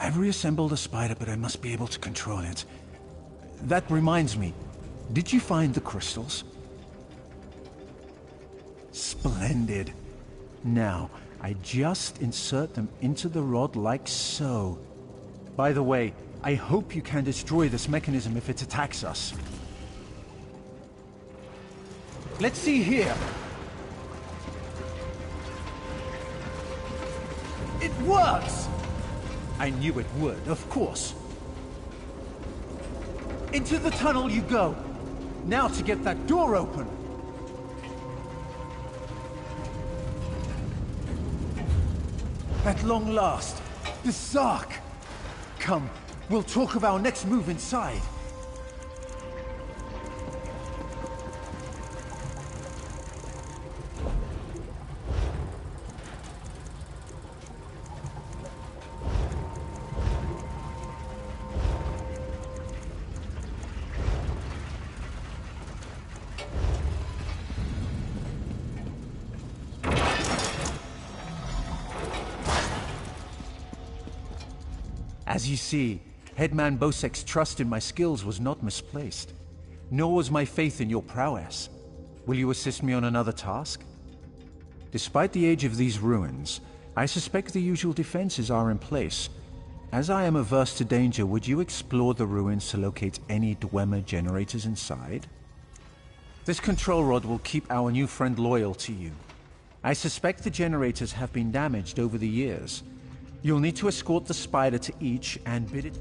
I've reassembled the spider, but I must be able to control it. That reminds me, did you find the crystals? Splendid. Now, I just insert them into the rod like so. By the way, I hope you can destroy this mechanism if it attacks us. Let's see here. It works! I knew it would, of course. Into the tunnel you go. Now to get that door open. At long last, the Zark. Come, we'll talk of our next move inside. As you see, Headman Bosek's trust in my skills was not misplaced, nor was my faith in your prowess. Will you assist me on another task? Despite the age of these ruins, I suspect the usual defenses are in place. As I am averse to danger, would you explore the ruins to locate any Dwemer generators inside? This control rod will keep our new friend loyal to you. I suspect the generators have been damaged over the years. You'll need to escort the spider to each and bid it...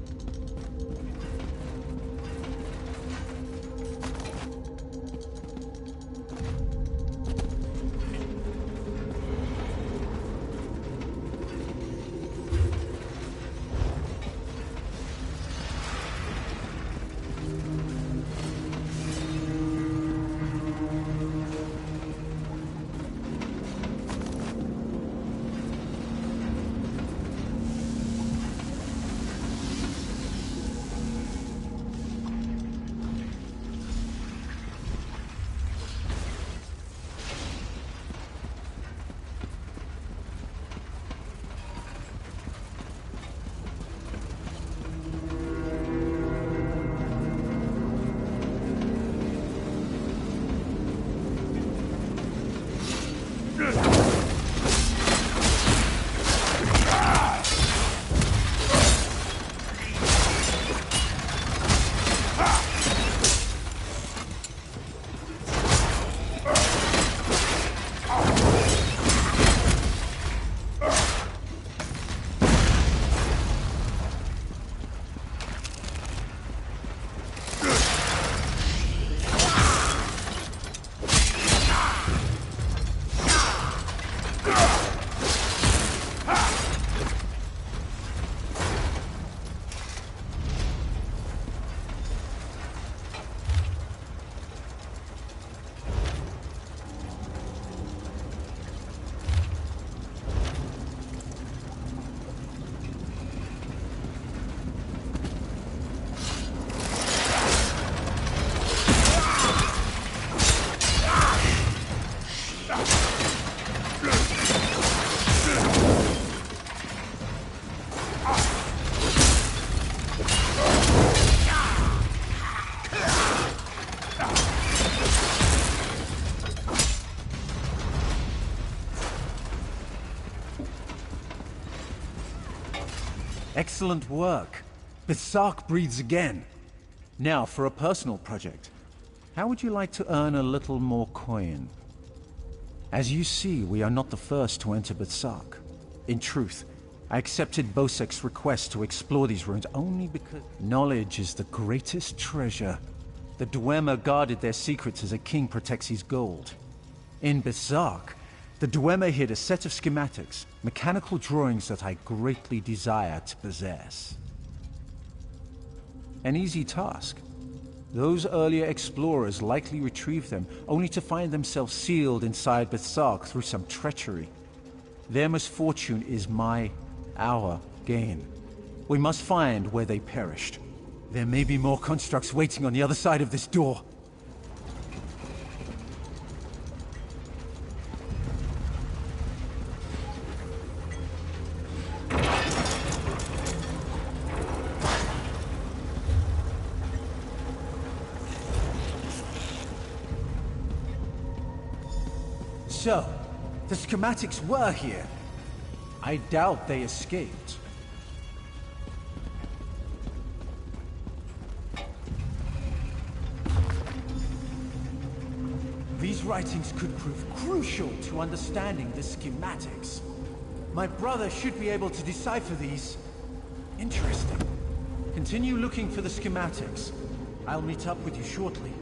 Excellent work. Berserk breathes again. Now, for a personal project. How would you like to earn a little more coin? As you see, we are not the first to enter Berserk. In truth, I accepted Bosek's request to explore these ruins only because knowledge is the greatest treasure. The Dwemer guarded their secrets as a king protects his gold. In Berserk, the Dwemer hid a set of schematics, mechanical drawings that I greatly desire to possess. An easy task. Those earlier explorers likely retrieved them, only to find themselves sealed inside Berserk through some treachery. Their misfortune is our gain. We must find where they perished. There may be more constructs waiting on the other side of this door. So, the schematics were here. I doubt they escaped. These writings could prove crucial to understanding the schematics. My brother should be able to decipher these. Interesting. Continue looking for the schematics. I'll meet up with you shortly.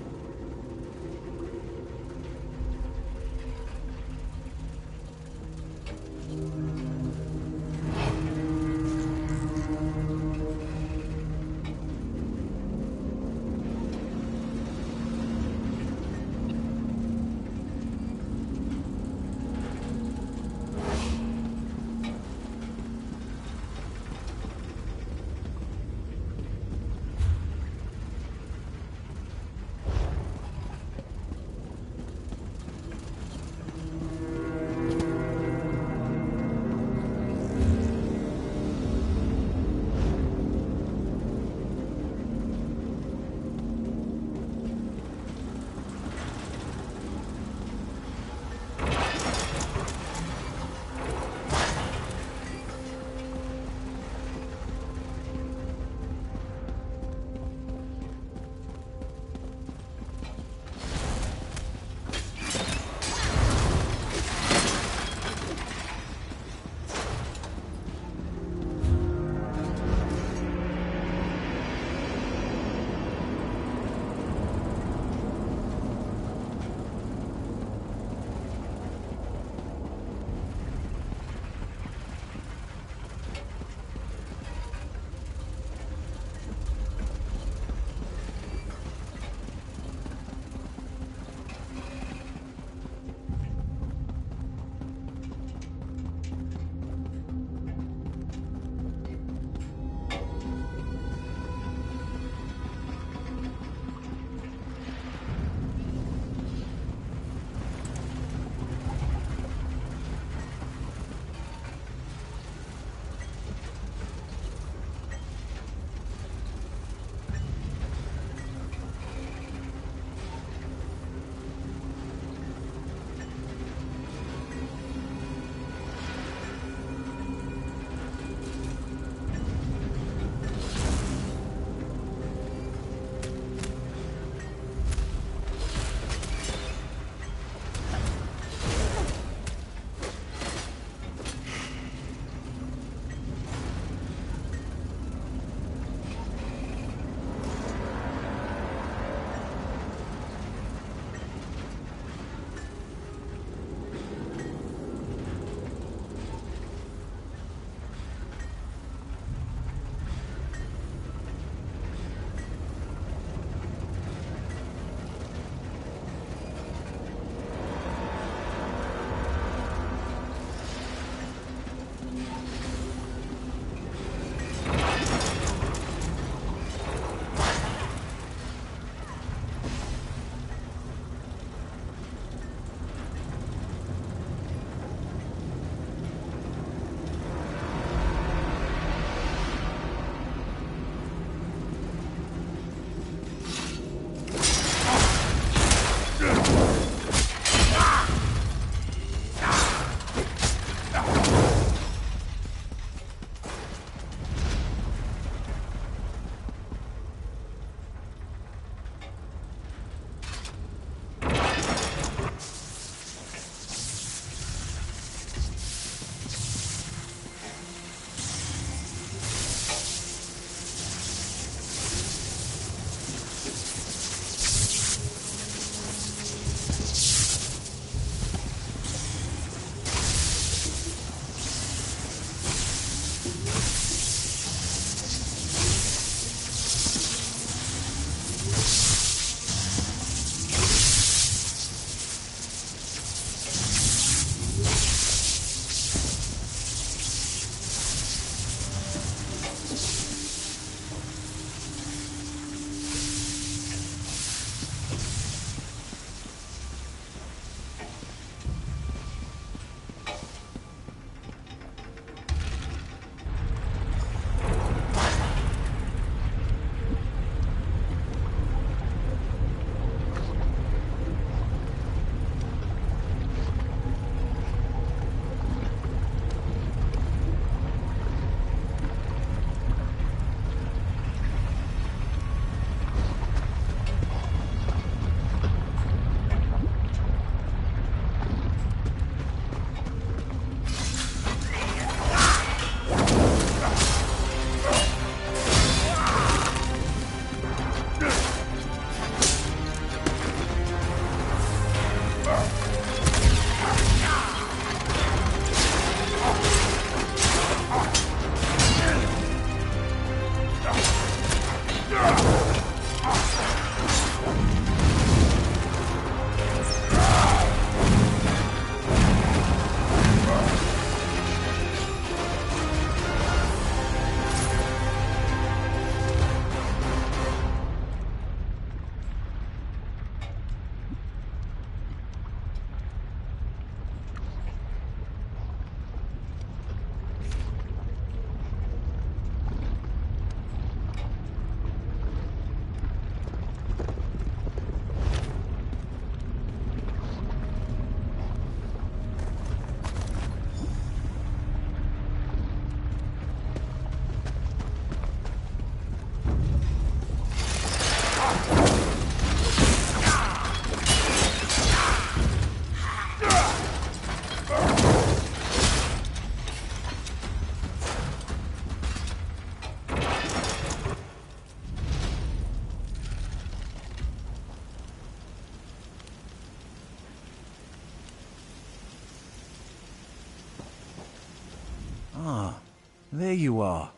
you are.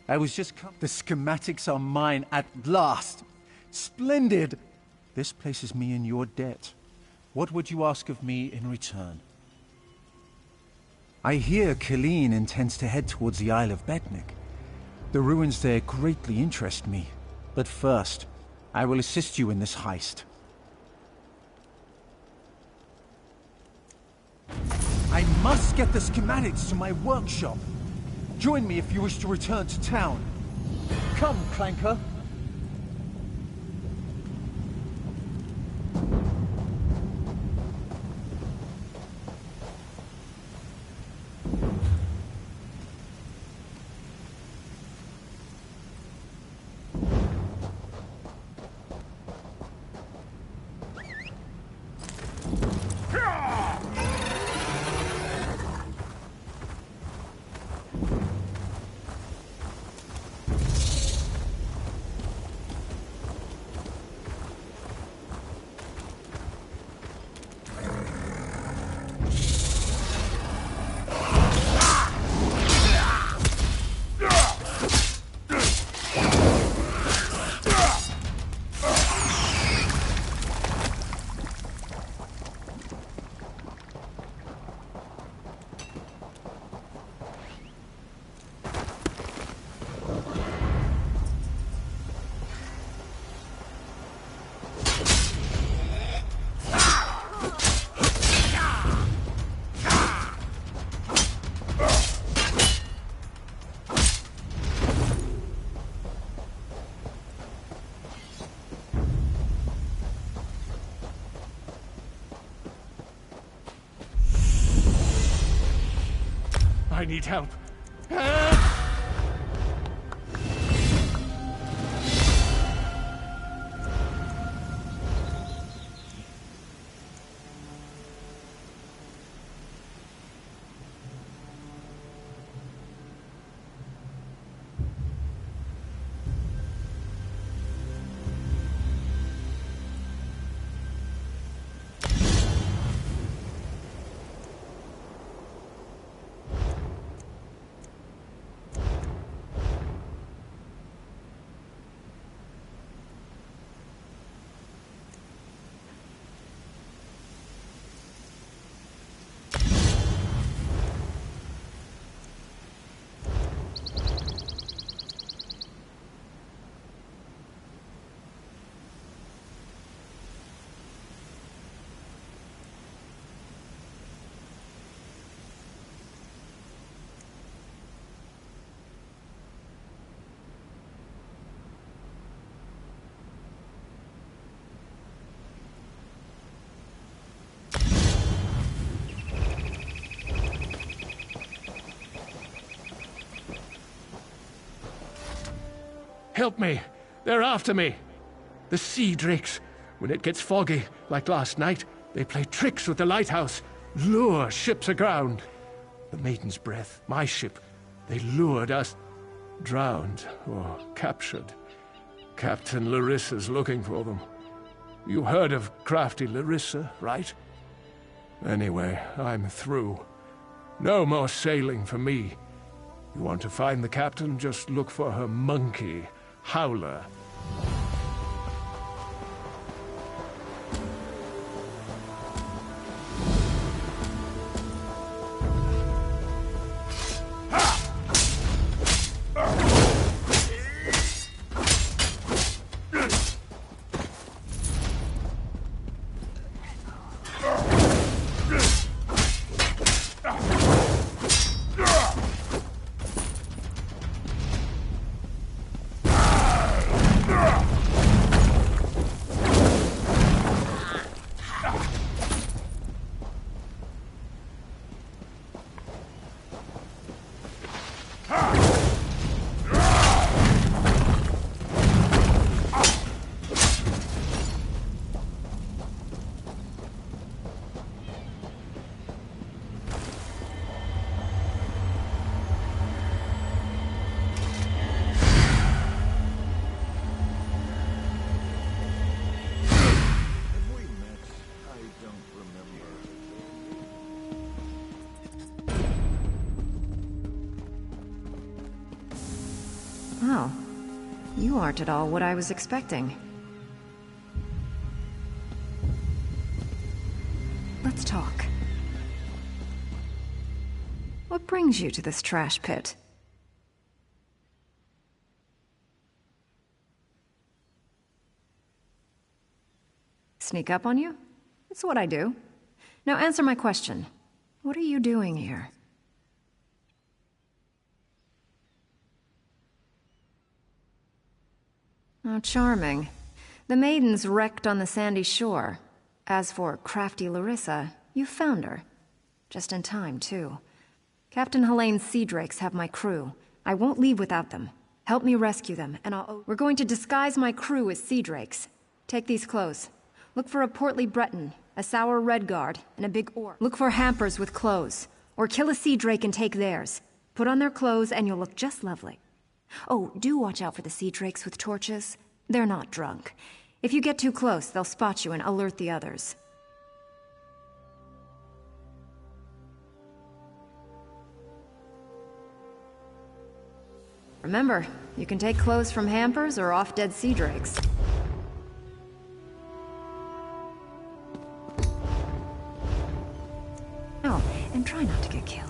I was just The schematics are mine at last. Splendid! This places me in your debt. What would you ask of me in return? I hear Killeen intends to head towards the Isle of Betnik. The ruins there greatly interest me. But first, I will assist you in this heist. I must get the schematics to my workshop. Join me if you wish to return to town. Come, Clanker. I need help. Help me! They're after me! The sea drakes. When it gets foggy, like last night, they play tricks with the lighthouse, lure ships aground. The Maiden's Breath, my ship, they lured us. Drowned or captured. Captain Larissa's looking for them. You heard of crafty Larissa, right? Anyway, I'm through. No more sailing for me. You want to find the captain, just look for her monkey, Howler. Well, you aren't at all what I was expecting. Let's talk. What brings you to this trash pit? Sneak up on you? It's what I do. Now answer my question. What are you doing here? Oh, charming. The maiden's wrecked on the sandy shore. As for crafty Larissa, you found her. Just in time, too. Captain Helene's Sea Drakes have my crew. I won't leave without them. Help me rescue them, and We're going to disguise my crew as Sea Drakes. Take these clothes. Look for a portly Breton, a sour Redguard, and a big orc. Look for hampers with clothes. Or kill a Sea Drake and take theirs. Put on their clothes and you'll look just lovely. Oh, do watch out for the Sea Drakes with torches. They're not drunk. If you get too close, they'll spot you and alert the others. Remember, you can take clothes from hampers or off-dead Sea Drakes. Oh, and try not to get killed.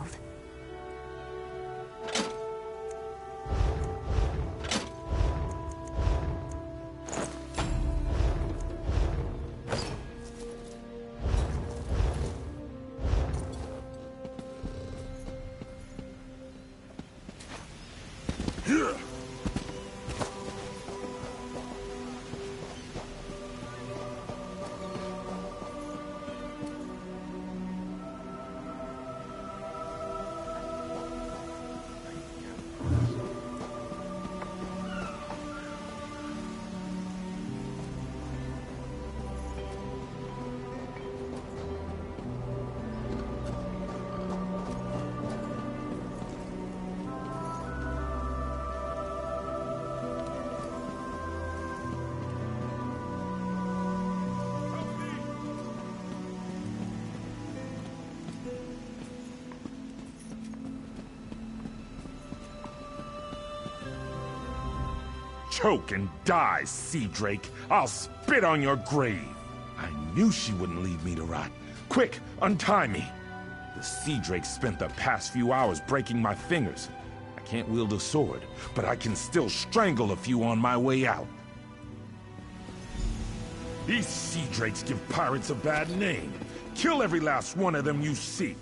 Choke and die, Sea Drake. I'll spit on your grave. I knew she wouldn't leave me to rot. Quick, untie me. The Sea Drake spent the past few hours breaking my fingers. I can't wield a sword, but I can still strangle a few on my way out. These Sea Drakes give pirates a bad name. Kill every last one of them you see.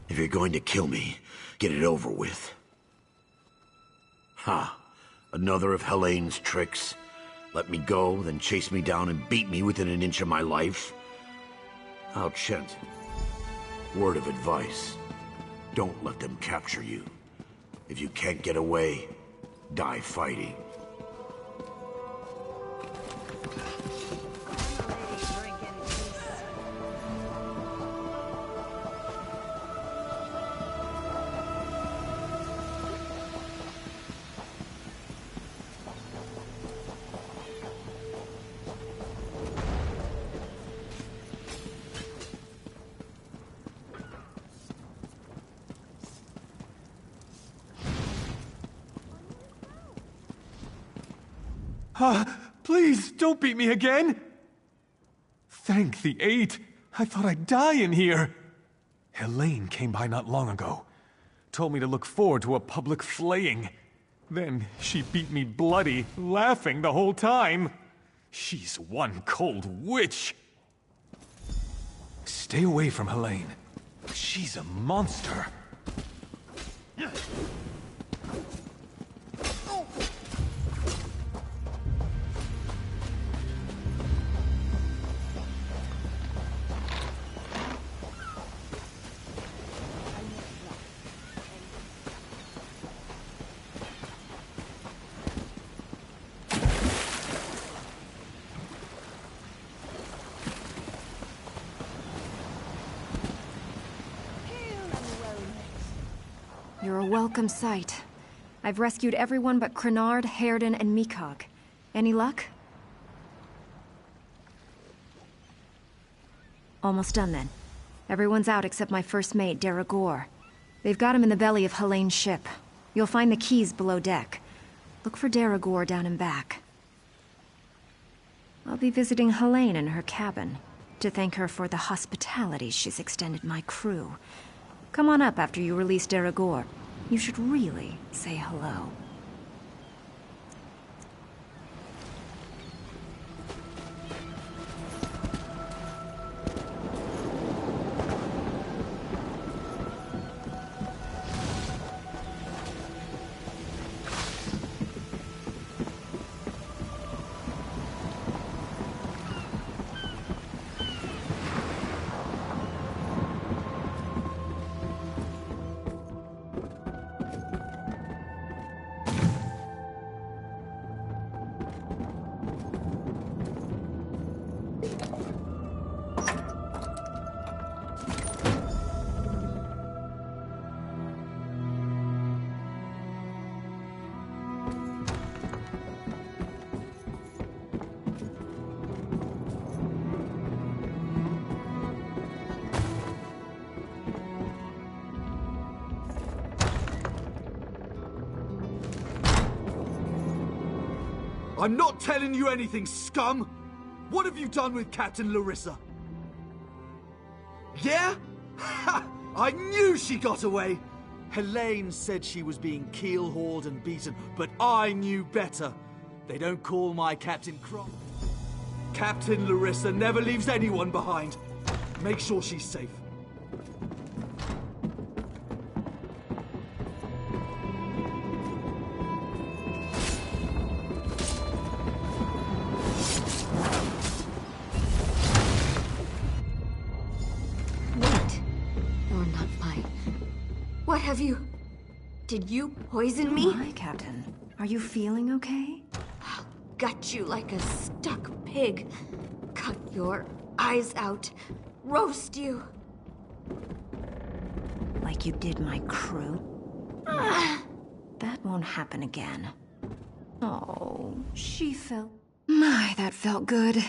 If you're going to kill me, get it over with. Ha! Another of Helene's tricks. Let me go, then chase me down and beat me within an inch of my life. How, Chent. Word of advice. Don't let them capture you. If you can't get away, die fighting. Please, don't beat me again! Thank the eight. I thought I'd die in here. Helene came by not long ago. Told me to look forward to a public flaying. Then she beat me bloody, laughing the whole time. She's one cold witch. Stay away from Helene. She's a monster. You're a welcome sight. I've rescued everyone but Crenard, Herden, and Mikog. Any luck? Almost done then. Everyone's out except my first mate, Deragor. They've got him in the belly of Helene's ship. You'll find the keys below deck. Look for Deragor down and back. I'll be visiting Helene in her cabin to thank her for the hospitality she's extended my crew. Come on up after you release Deragor. You should really say hello. I'm not telling you anything, scum! What have you done with Captain Larissa? Yeah? Ha! I knew she got away! Helene said she was being keel-hauled and beaten, but I knew better. They don't call my Captain Kron. Captain Larissa never leaves anyone behind. Make sure she's safe. What have you... Did you poison me? Hi, Captain. Are you feeling okay? I'll gut you like a stuck pig. Cut your eyes out. Roast you. Like you did my crew? That won't happen again. Oh, she felt... My, that felt good.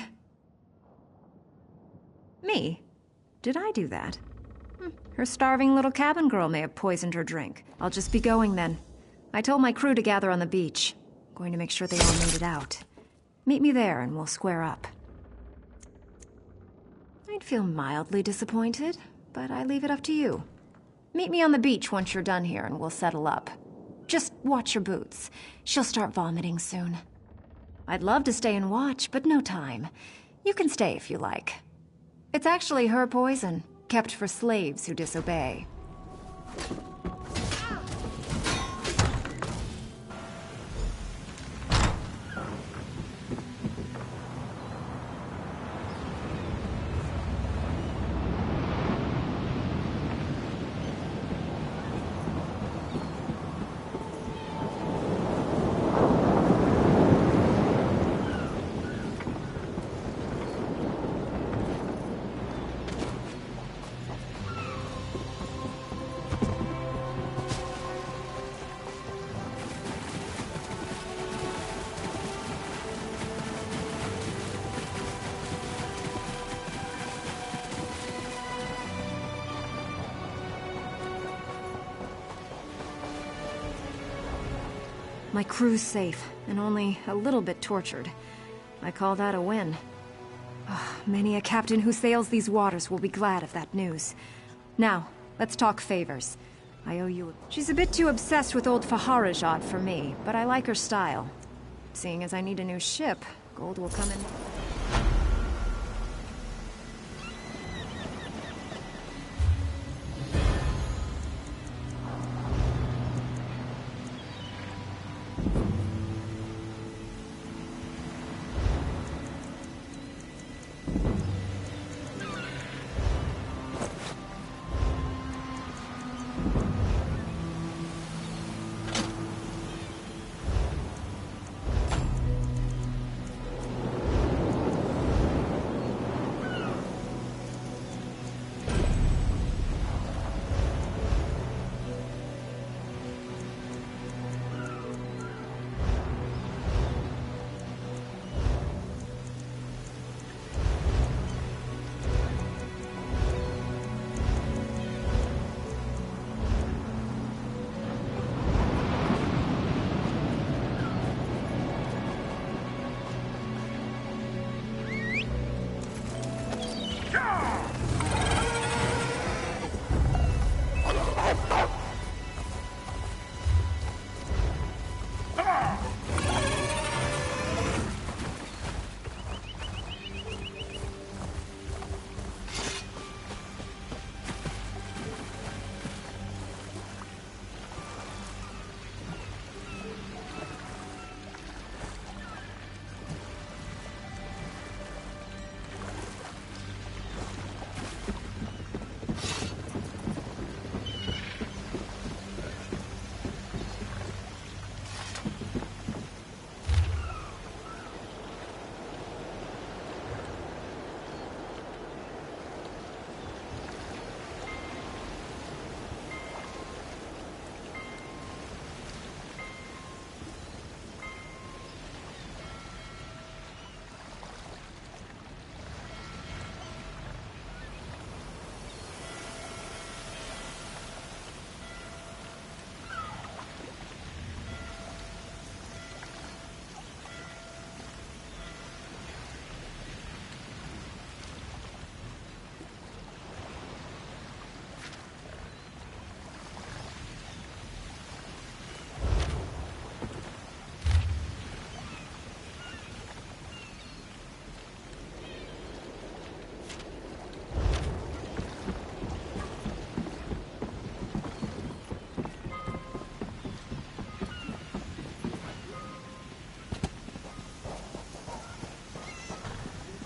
Me? Did I do that? Her starving little cabin girl may have poisoned her drink. I'll just be going then. I told my crew to gather on the beach. I'm going to make sure they all made it out. Meet me there and we'll square up. I'd feel mildly disappointed, but I leave it up to you. Meet me on the beach once you're done here and we'll settle up. Just watch your boots. She'll start vomiting soon. I'd love to stay and watch, but no time. You can stay if you like. It's actually her poison. Kept for slaves who disobey. My crew's safe, and only a little bit tortured. I call that a win. Many a captain who sails these waters will be glad of that news. Now, let's talk favors. I owe you. She's a bit too obsessed with old Faharajad for me, but I like her style. Seeing as I need a new ship, gold will come in.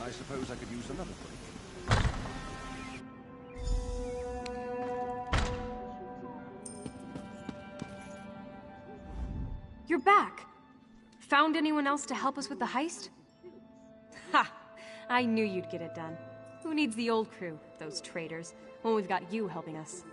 I suppose I could use another break. You're back! Found anyone else to help us with the heist? Ha! I knew you'd get it done. Who needs the old crew, those traitors, when we've got you helping us?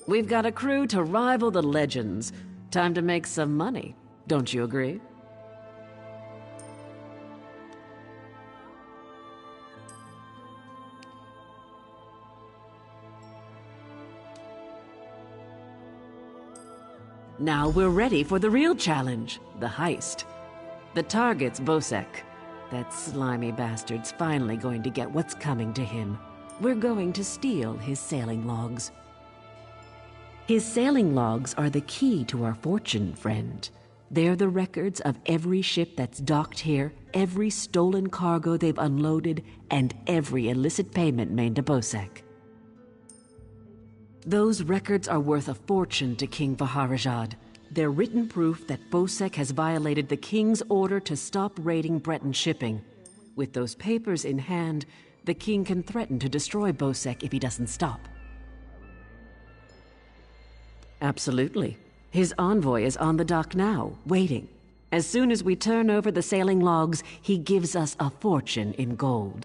We've got a crew to rival the legends. Time to make some money. Don't you agree? Now we're ready for the real challenge, the heist. The target's Bosek. That slimy bastard's finally going to get what's coming to him. We're going to steal his sailing logs. His sailing logs are the key to our fortune, friend. They're the records of every ship that's docked here, every stolen cargo they've unloaded, and every illicit payment made to Bosek. Those records are worth a fortune to King Faharajad. They're written proof that Bosek has violated the king's order to stop raiding Breton shipping. With those papers in hand, the king can threaten to destroy Bosek if he doesn't stop. Absolutely. His envoy is on the dock now, waiting. As soon as we turn over the sailing logs, he gives us a fortune in gold.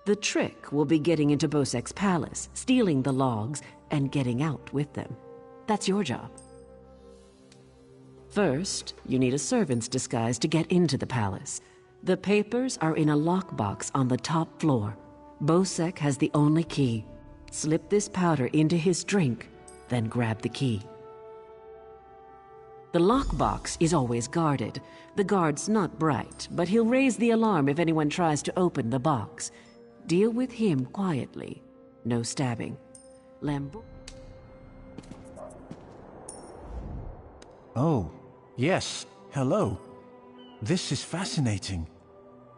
The trick will be getting into Bosek's palace, stealing the logs, and getting out with them. That's your job. First, you need a servant's disguise to get into the palace. The papers are in a lockbox on the top floor. Bosek has the only key. Slip this powder into his drink. then grab the key. The lockbox is always guarded. The guard's not bright, but he'll raise the alarm if anyone tries to open the box. Deal with him quietly. No stabbing. Oh, yes. Hello. This is fascinating.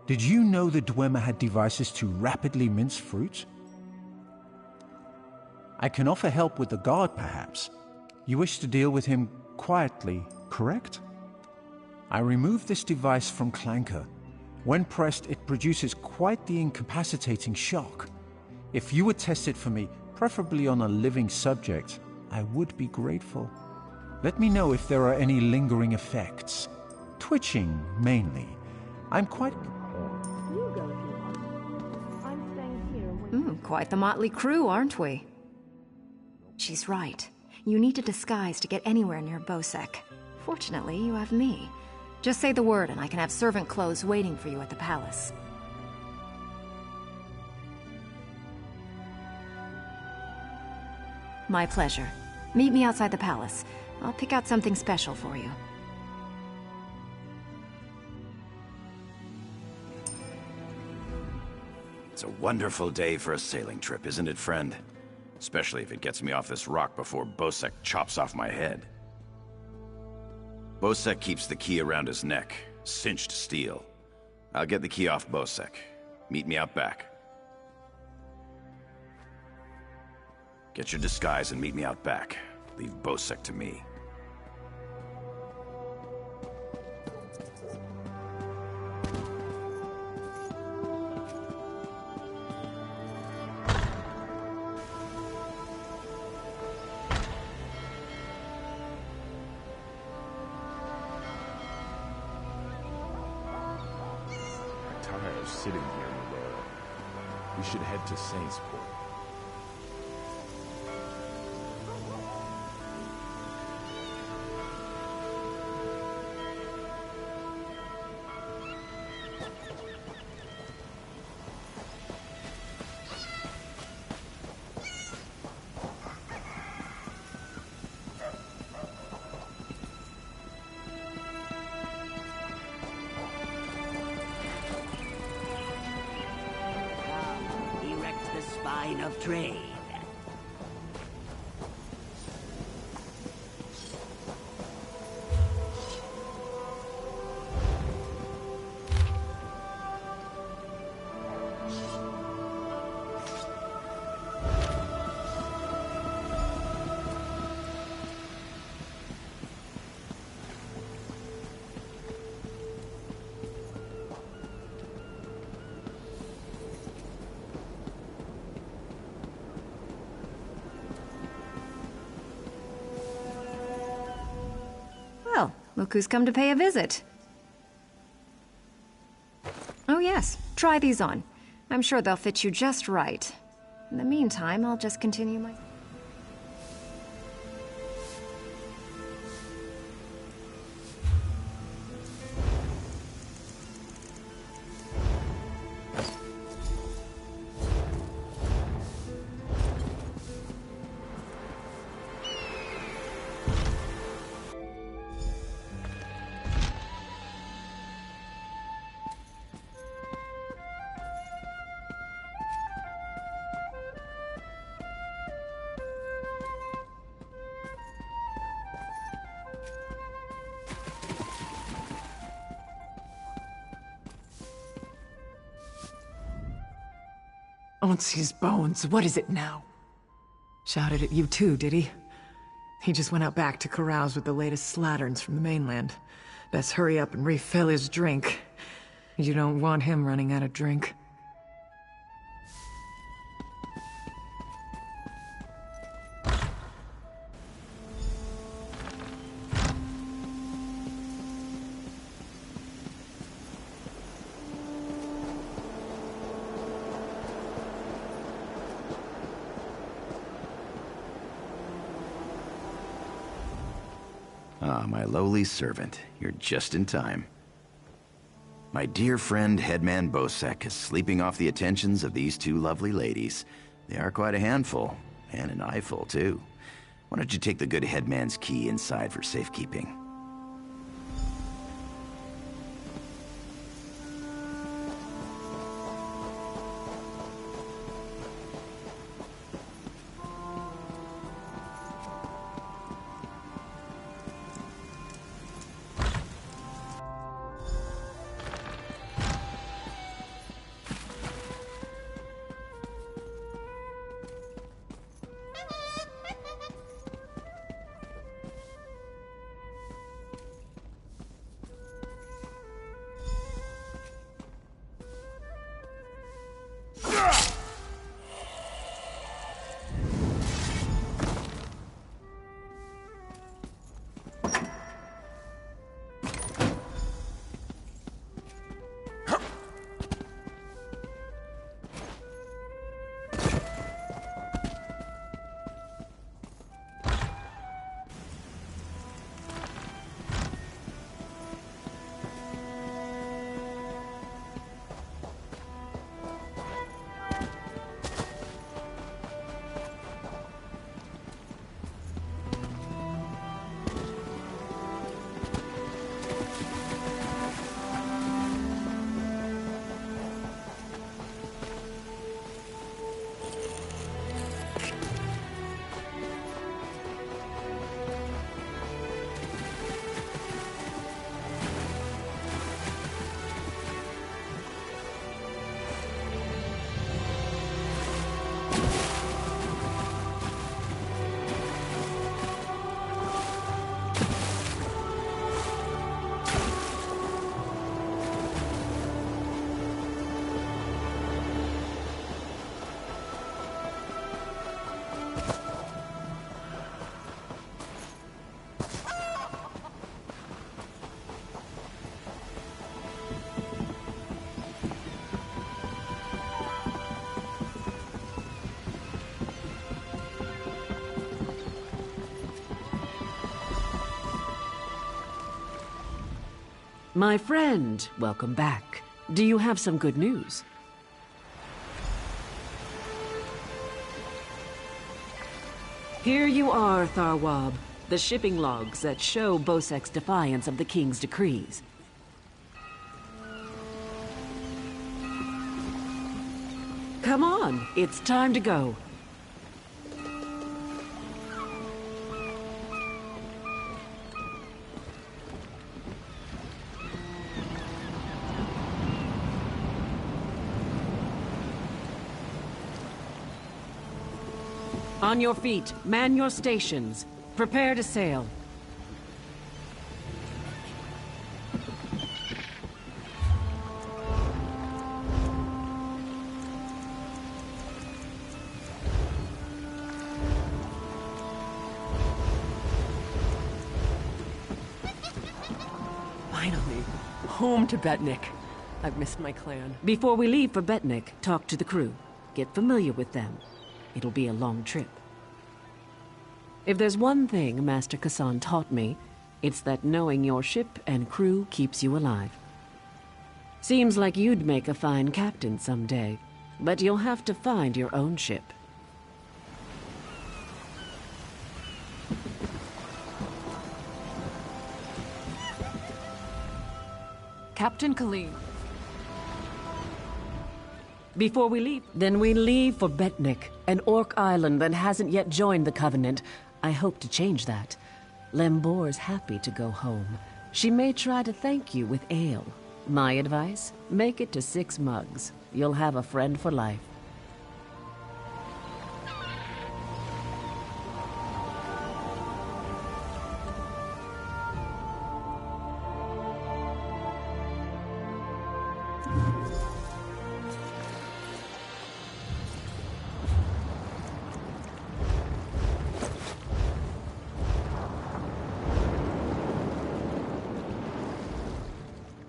Did you know the Dwemer had devices to rapidly mince fruit? I can offer help with the guard, perhaps. You wish to deal with him quietly, correct? I removed this device from Clanker. When pressed, it produces quite the incapacitating shock. If you would test it for me, preferably on a living subject, I would be grateful. Let me know if there are any lingering effects. Twitching, mainly. I'm quite... Quite the motley crew, aren't we? She's right. You need a disguise to get anywhere near Bosek. Fortunately, you have me. Just say the word and I can have servant clothes waiting for you at the palace. My pleasure. Meet me outside the palace. I'll pick out something special for you. It's a wonderful day for a sailing trip, isn't it, friend? Especially if it gets me off this rock before Bosek chops off my head. Bosek keeps the key around his neck, cinched steel. I'll get the key off Bosek. Meet me out back. Get your disguise and meet me out back. Leave Bosek to me. Sitting here, Aurora. We should head to Saintsport. Spine of trade. Well, look who's come to pay a visit. Oh yes, try these on. I'm sure they'll fit you just right. In the meantime, I'll just continue my... Onsi's bones, what is it now? Shouted at you too, did he? He just went out back to carouse with the latest slatterns from the mainland. Best hurry up and refill his drink. You don't want him running out of drink. Ah, my lowly servant. You're just in time. My dear friend, Headman Bosek, is sleeping off the attentions of these two lovely ladies. They are quite a handful, and an eyeful, too. Why don't you take the good headman's key inside for safekeeping? My friend, welcome back. Do you have some good news? Here you are, Tharwab. The shipping logs that show Bosek's defiance of the King's decrees. Come on, it's time to go. On your feet, man your stations. Prepare to sail. Finally, home to Betnik. I've missed my clan. Before we leave for Betnik, talk to the crew. Get familiar with them. It'll be a long trip. If there's one thing Master Kassan taught me, it's that knowing your ship and crew keeps you alive. Seems like you'd make a fine captain someday, but you'll have to find your own ship. Captain Khalid. Before we leave, then we leave for Betnik, an orc island that hasn't yet joined the Covenant. I hope to change that. Lembor's happy to go home. She may try to thank you with ale. My advice? Make it to 6 mugs. You'll have a friend for life.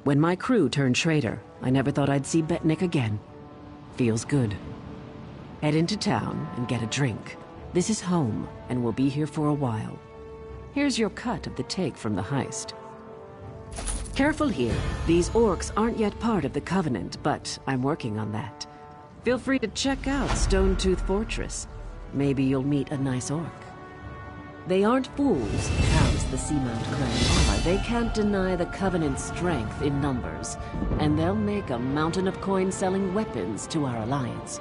When my crew turned traitor, I never thought I'd see Betnik again. Feels good. Head into town and get a drink. This is home, and we'll be here for a while. Here's your cut of the take from the heist. Careful here. These orcs aren't yet part of the Covenant, but I'm working on that. Feel free to check out Stone Tooth Fortress. Maybe you'll meet a nice orc. They aren't fools, as the Seamount clan are. They can't deny the Covenant's strength in numbers, and they'll make a mountain of coin selling weapons to our alliance.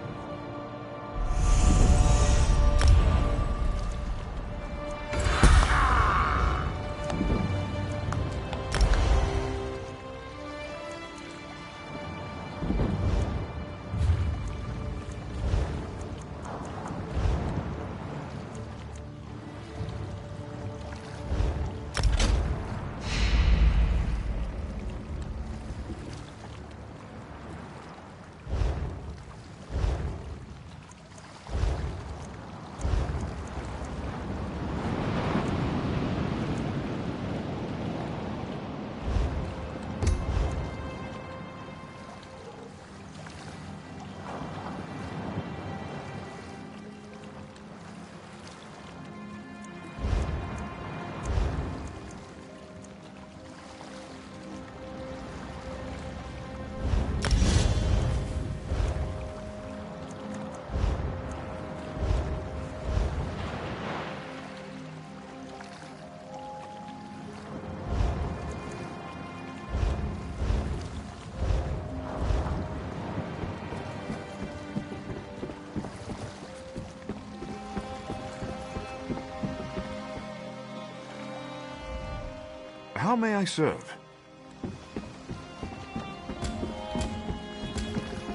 How may I serve?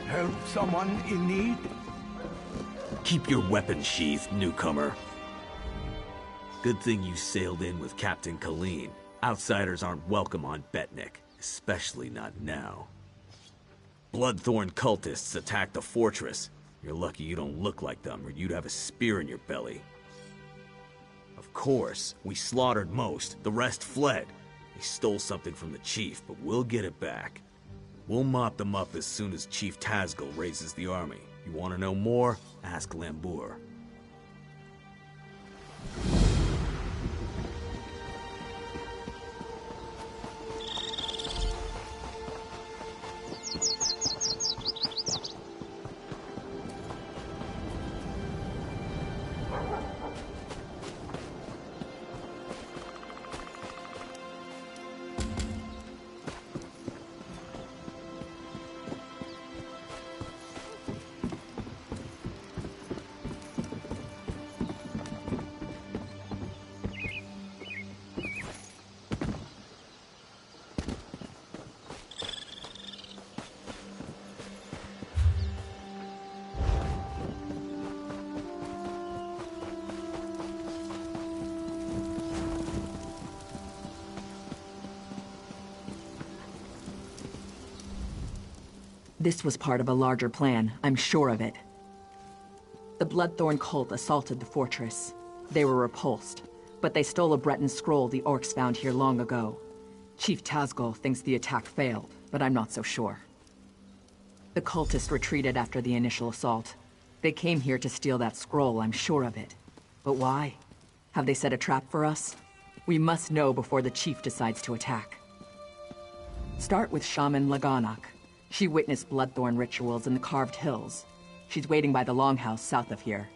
Help someone in need? Keep your weapon sheathed, newcomer. Good thing you sailed in with Captain Khaleen. Outsiders aren't welcome on Betnik, especially not now. Bloodthorn cultists attacked the fortress. You're lucky you don't look like them, or you'd have a spear in your belly. Of course, we slaughtered most. The rest fled. They stole something from the chief, but we'll get it back. We'll mop them up as soon as Chief Tazgul raises the army. You want to know more? Ask Lambur. This was part of a larger plan, I'm sure of it. The Bloodthorn cult assaulted the fortress. They were repulsed, but they stole a Breton scroll the orcs found here long ago. Chief Tazgul thinks the attack failed, but I'm not so sure. The cultists retreated after the initial assault. They came here to steal that scroll, I'm sure of it. But why? Have they set a trap for us? We must know before the chief decides to attack. Start with Shaman Laganak. She witnessed Bloodthorn rituals in the Carved Hills. She's waiting by the Longhouse south of here.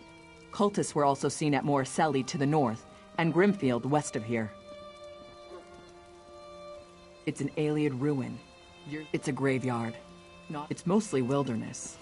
Cultists were also seen at Morriselli to the north, and Grimfield west of here. It's an Ayleid ruin. It's a graveyard. It's mostly wilderness.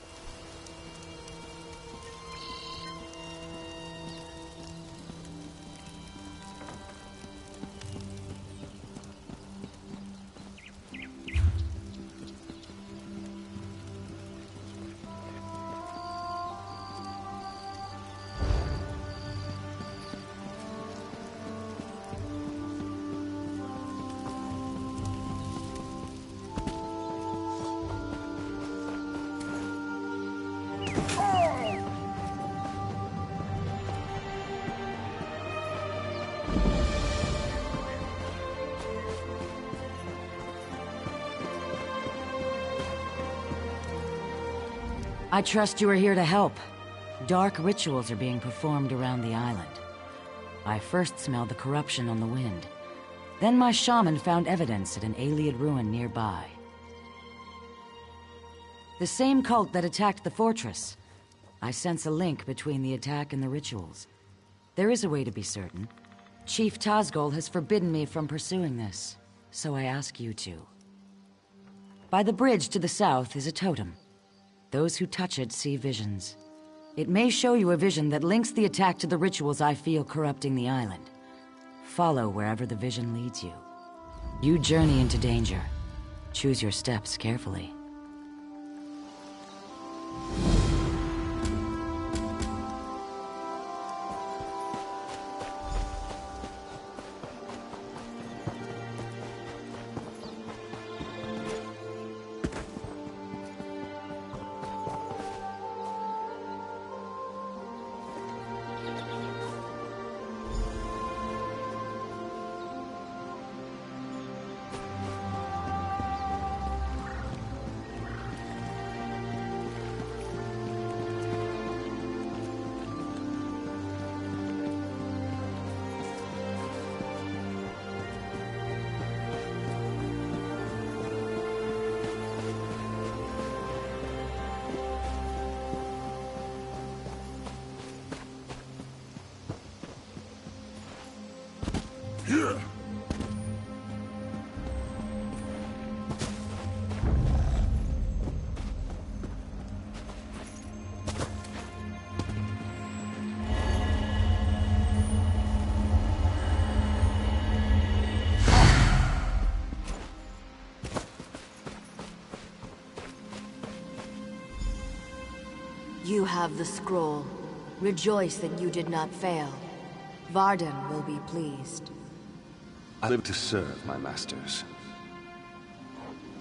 I trust you are here to help. Dark rituals are being performed around the island. I first smelled the corruption on the wind. Then my shaman found evidence at an Ayleid ruin nearby. The same cult that attacked the fortress. I sense a link between the attack and the rituals. There is a way to be certain. Chief Tazgol has forbidden me from pursuing this, so I ask you to. By the bridge to the south is a totem. Those who touch it see visions. It may show you a vision that links the attack to the rituals I feel corrupting the island. Follow wherever the vision leads you. You journey into danger. Choose your steps carefully. You have the scroll. Rejoice that you did not fail. Varden will be pleased. I live to serve my masters.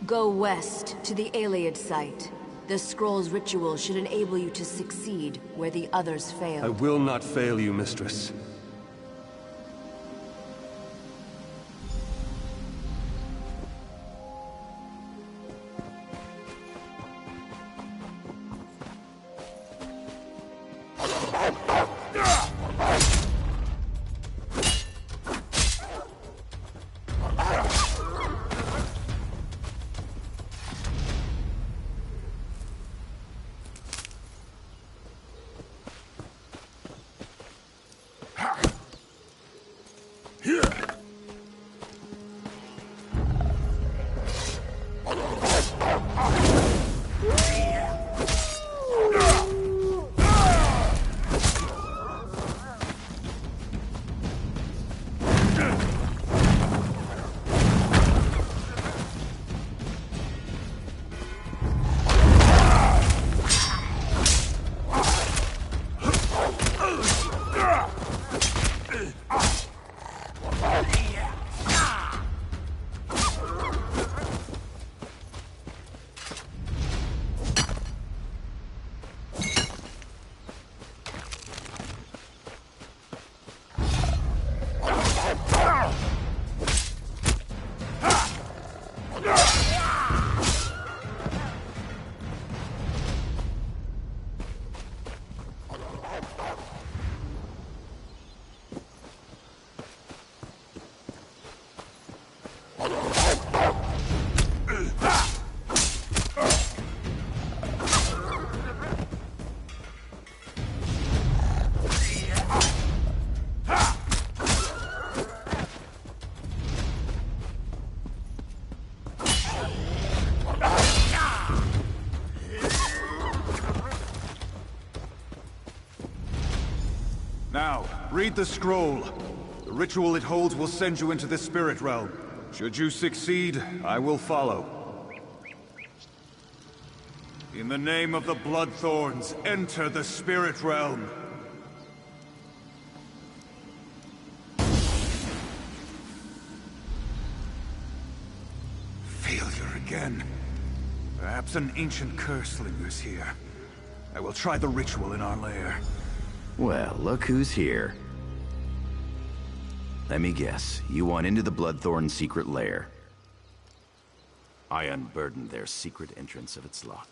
Go west to the Ayleid site. The scroll's ritual should enable you to succeed where the others failed. I will not fail you, mistress. Now, read the scroll. The ritual it holds will send you into the spirit realm. Should you succeed, I will follow. In the name of the Bloodthorns, enter the spirit realm. Failure again. Perhaps an ancient curse lingers here. I will try the ritual in our lair. Well, look who's here. Let me guess, you want into the Bloodthorn secret lair. I unburdened their secret entrance of its lock.